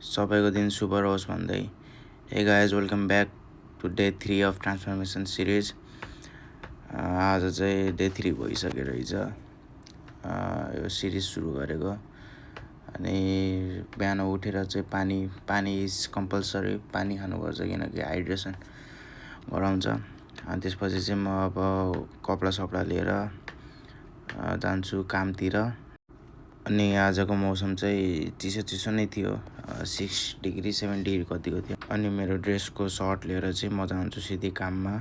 सबैको दिन शुभ रहोस् भन्दै hey guys welcome back to day 3 of transformation series. आज चाहिँ डे 3 भइसक्यो रहेछ यो सिरिज सुरु गरेको। अनि बिहान उठेर चाहिँ पानी इज कम्पलसरी, पानी खानुपर्छ किनकि हाइड्रेसन गराउँछ। अनि त्यसपछि चाहिँ म अब कपडा सपडा लिएर जान्छु कामतिर। अनि आजको मौसम चाहिँ चिसो नै थियो, 6 डिग्री 7 डिग्री कतिको थियो। अनि मेरो ड्रेसको सर्ट लिएर चाहिँ म जान्छु सिधै काममा।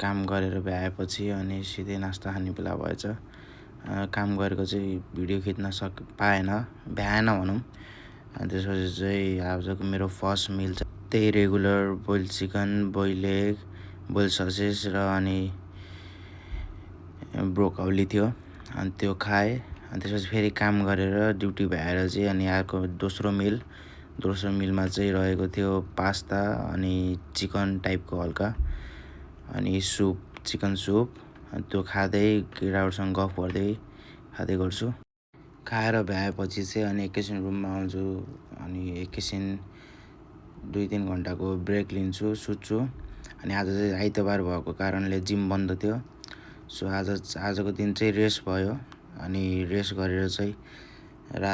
काम गरेर भ्याएपछि अनि सिधै नास्ता खाने बेला भएछ। काम गरेको चाहिँ भिडियो खिच्न भ्याएन भनौँ। अनि त्यसपछि चाहिँ आजको मेरो फर्स्ट मिल चाहिँ त्यही regular boil chicken, boil egg, boil sausage र अनि ब्रोकौली थियो। अनि त्यो खाएँ। अनि त्यसपछि फेरि काम गरेर ड्युटी भ्याएर चाहिँ अनि अर्को दोस्रो मिलमा चाहिँ रहेको थियो पास्ता अनि चिकन टाइपको हल्का अनि सुप, चिकन सुप। अनि त्यो खाँदै केटाहरूसँग गफ गर्दै खाँदै गर्छु। खाएर भ्याएपछि चाहिँ अनि एकैछिन रुममा आउँछु अनि एकैछिन 2-3 घन्टाको ब्रेक लिन्छु, सुत्छु। अनि आज चाहिँ आइतबार भएको कारणले जिम बन्द थियो। सो आजको दिन चाहिँ रेस्ट भयो। अनि रेस्ट गरेर चाहिँ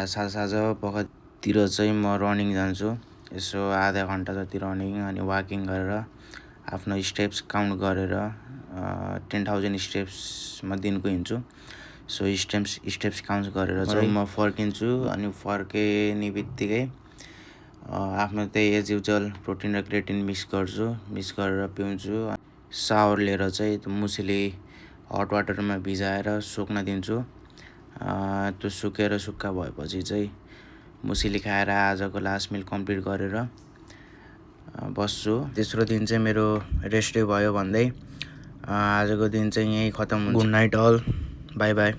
साँझ पखतिर चाहिँ म रनिङ जान्छु। यसो आधा घन्टा जति रनिङ अनि वाकिङ गरेर आफ्नो स्टेप्स काउन्ट गरेर 10,000 स्टेप्स म दिनको हिँड्छु। सो स्टेप्स काउन्ट गरेर चाहिँ म फर्किन्छु। अनि फर्किने बित्तिकै आफ्नो त्यही एज युजुअल प्रोटिन र क्रिएटिन मिक्स गरेर पिउँछु। सावर लिएर चाहिँ मुसली हट वाटरमा भिजाएर सुक्न दिन्छु। त्यो सुकेर सुक्खा भएपछि चाहिँ मुसली खाएर आजको लास्ट मिल कम्प्लिट गरेर बस्छु। तेस्रो दिन चाहिँ मेरो रेस्ट डे भयो भन्दै आजको दिन चाहिँ यहीँ खतम हुन्छ। Good night all, bye by.